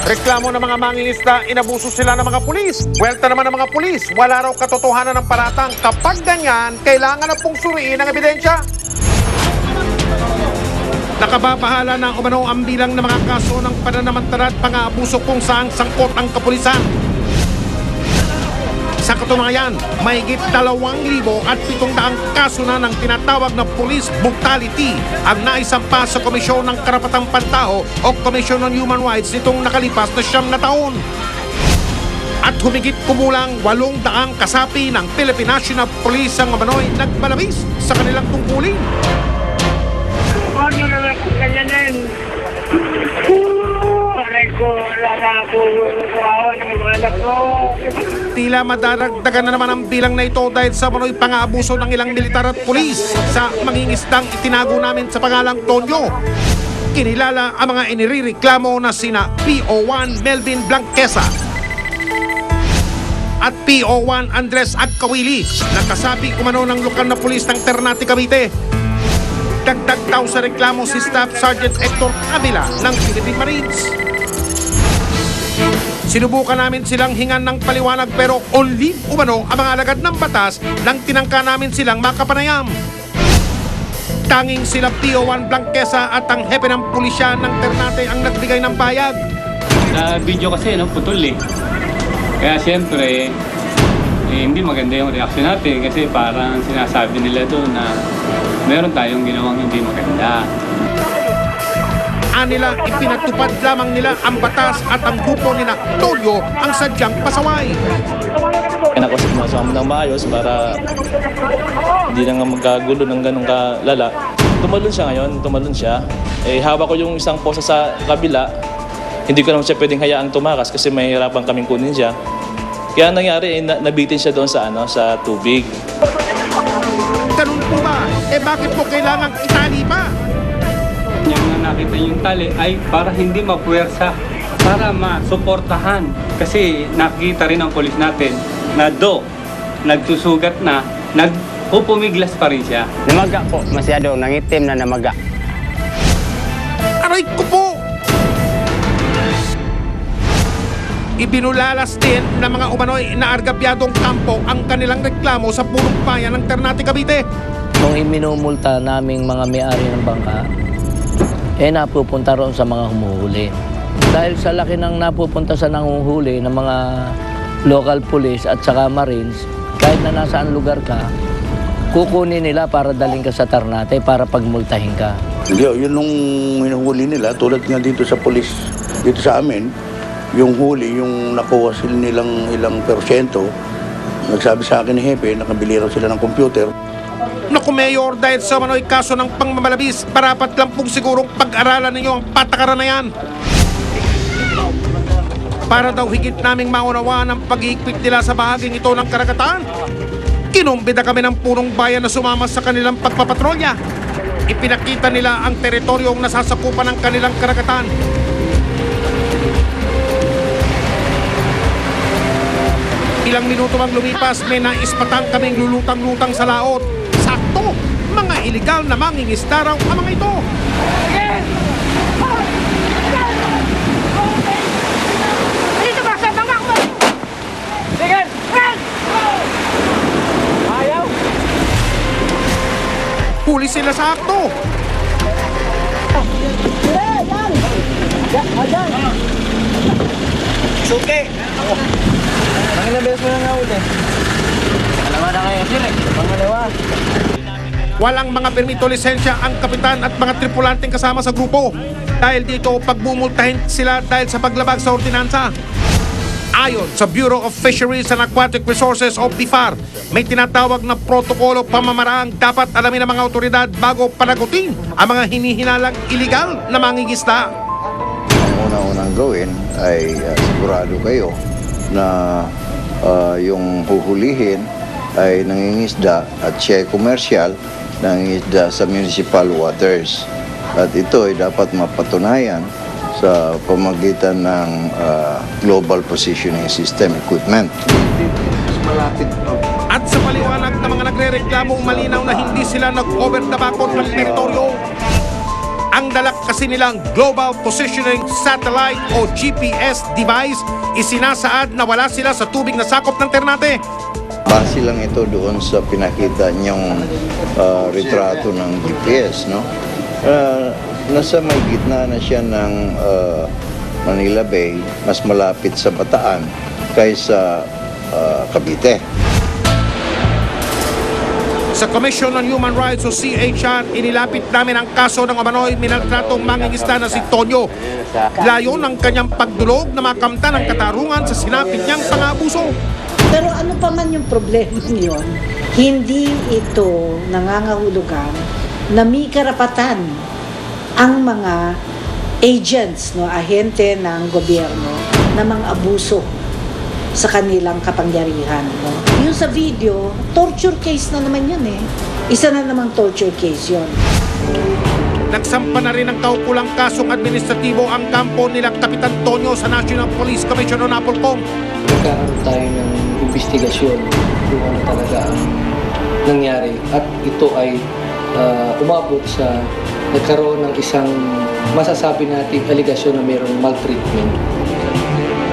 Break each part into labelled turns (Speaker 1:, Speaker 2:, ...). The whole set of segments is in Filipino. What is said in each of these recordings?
Speaker 1: Reklamo ng mga mangingisda, inabuso sila ng mga pulis. Welta naman ng mga pulis, wala raw katotohanan ng paratang. Kapag ganyan, kailangan na pong suriin ang ebidensya. Nakababahala na umano ang bilang ng mga kaso ng pananamantala at pang-aabuso kung saang sangkot ang kapulisan. Sa katunayan, mahigit 2,700 kaso na ng tinatawag na police brutality ang naisampa sa Komisyon ng Karapatang Pantao o Commission on Human Rights nitong nakalipas na 9 na taon. At humigit kumulang 800 kasapi ng Philippine National Police ang umano'y nagmalabis sa kanilang tungkulin.
Speaker 2: Ano naman kung ganyanin? Aray ko, wala na ako ng mga anak ko.
Speaker 1: Tila madaragdagan na naman ang bilang na ito dahil sa manoy pang-aabuso ng ilang militar at pulis sa mangingisdang itinago namin sa pangalang Tonyo. Kinilala ang mga inireklamo na sina PO1 Melvin Blanquesa at PO1 Andres Agkawili na kasapi umano ng lokal na pulis ng Ternate, Cavite. Dagdag daw sa reklamo si Staff Sergeant Hector Avila ng Philippine Marines. Sinubukan namin silang hingan ng paliwanag pero only umano ang mga alagad ng batas nang tinangka namin silang makapanayam. Tanging sila PO1 Blanquesa at ang hepe ng pulisya ng Ternate ang nagbigay ng payag.
Speaker 3: Sa video kasi putol eh. Kaya siyempre hindi maganda yung reaksyon natin kasi parang sinasabi nila doon na meron tayong ginawang hindi maganda.
Speaker 1: Anila, ipinatupad lamang nila ang batas at ang grupo ni Tolyo ang sadyang pasaway.
Speaker 4: Nakusap mo sa ng maayos para hindi na nga magkagulo ng ganong kalala. Tumalon siya ngayon, tumalon siya. Hawak ko yung isang posa sa kabila. Hindi ko naman siya pwedeng hayaang tumakas kasi mahirapan kaming kunin siya. Kaya nangyari, nabitin siya doon sa tubig.
Speaker 1: Ganun po ba? Bakit po kailangan itali pa?
Speaker 3: Yung nakita yung tali ay para hindi mapuwersa, para masuportahan. Kasi nakita rin ang polis natin na nagsusugat na, nagpupumiglas pa rin siya.
Speaker 5: Namaga po, masyado, nangitim na namaga.
Speaker 1: Aray ko po! Ibinulalas din ng mga umano'y na argabyadong kampo ang kanilang reklamo sa punong bayan ng Ternate, Cavite.
Speaker 6: Nung iminumulta naming mga may-ari ng bangka, napupunta roon sa mga humuhuli. Dahil sa laki ng napupunta sa nanguhuli ng mga local police at saka marines, kahit na nasaan lugar ka, kukunin nila para daling ka sa Ternate para pagmultahin ka.
Speaker 7: Hindi, yun nung hinuhuli nila, tulad nga dito sa police, dito sa amin, yung huli, yung nakuha sila nilang ilang porsyento, nagsabi sa akin ni Hepe, nakabili raw sila ng computer.
Speaker 1: Naku, Mayor, dahil sa manoy kaso ng pangmamalabis, parapat lang pong sigurong pag-aralan ninyo ang patakaran na yan. Para daw higit naming maunawaan ang pag-iikpit nila sa bahaging ito ng karagatan. Kinumbida kami ng punong bayan na sumama sa kanilang pagpapatrolya. Ipinakita nila ang teritoryong nasasakupan ng kanilang karagatan. Ilang minuto ang lumipas, may naispatang kaming lulutang-lutang sa laot. Sakto, mga iligal na mangingisda raw ang mga ito.
Speaker 2: Dito ba sa bangka ko? Sige! Ayaw!
Speaker 1: Huli sila sa akto.
Speaker 5: Suke! Pangilang beses mo na nahuli? Pangalawa na kayo, sir eh. Pangalawa.
Speaker 1: Walang mga permito lisensya ang kapitan at mga tripulanteng kasama sa grupo. Dahil dito, pagbumultahin sila dahil sa paglabag sa ordinansa. Ayon sa Bureau of Fisheries and Aquatic Resources o BIFAR, may tinatawag na protokolo pamamaraang dapat alamin ng mga otoridad bago panagutin ang mga hinihinalang iligal na mangingisda.
Speaker 8: Ang unang gawin ay sigurado kayo na yung huhulihin ay nangingisda at siya ay komersyal, nangingisda sa municipal waters. At ito ay dapat mapatunayan sa pamagitan ng Global Positioning System equipment.
Speaker 1: At sa paliwanag ng mga nagre-reklamo, malinaw na hindi sila nag-over the backbone ng teritoryo. Ang dala kasi nilang Global Positioning Satellite o GPS device, isinasaad na wala sila sa tubig na sakop ng Ternate.
Speaker 8: Base lang ito doon sa pinakita niyong retrato ng GPS, no? Nasa may gitna na siya ng Manila Bay, mas malapit sa Bataan kaysa Cavite.
Speaker 1: Sa Commission on Human Rights o CHR, inilapit namin ang kaso ng umano'y minaltratong mangingisda na si Tonyo. Layo ng kanyang pagdulog na makamtan ang katarungan sa sinapit niyang pang-abuso.
Speaker 9: Pero ano pa man yung problema niyon, hindi ito nangangahulugan na may karapatan ang mga agents, no, ahente ng gobyerno na mga abuso sa kanilang kapangyarihan. No? Yung sa video, torture case na naman yun eh. Isa na namang torture case yun.
Speaker 1: Nagsampa na rin ng kaukulang kasong administratibo ang kampo nila Kapitan Tonyo sa National Police Commission o NAPOLCOM.
Speaker 6: Nagkaroon tayo ng investigasyon kung ano talaga ang nangyari. At ito ay umabot sa nagkaroon ng isang masasabi nating aligasyon na mayroong maltreatment.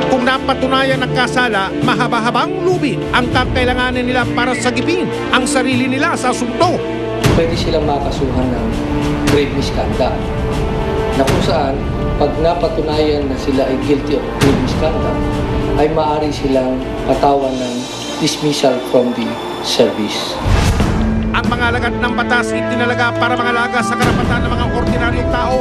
Speaker 1: Kung napatunayan ng kasala, mahaba-habang lubid ang kakailanganin nila para sagipin ang sarili nila sa asunto.
Speaker 6: Pwede silang makasuhan ng grave misconduct na kung saan pag napatunayan na sila ay guilty of grave misconduct ay maaari silang patawan ng dismissal from the service.
Speaker 1: Ang mga alagad ng batas itinalaga para mangalaga sa karapatan ng mga ordinaryong tao.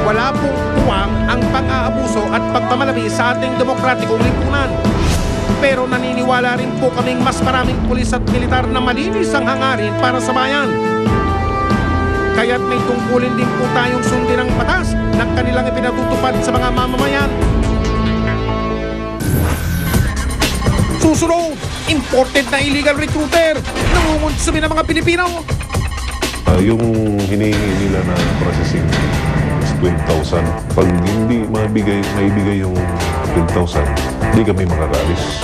Speaker 1: Wala pong puwang ang pang-aabuso at pagmamalabi sa ating demokratikong lipunan. Pero naniniwala rin po kaming mas maraming pulis at militar na malinis ang hangarin para sa bayan. Kaya't may tungkulin din po tayong sundin ang batas na kanilang ipinatutupad sa mga mamamayan. Susunod, imported na illegal recruiter, nangungunsumi ng mga Pilipino.
Speaker 10: Yung hinihingi nila na processing is 12,000. Pag hindi maibigay yung 12,000, hindi kami makakalis.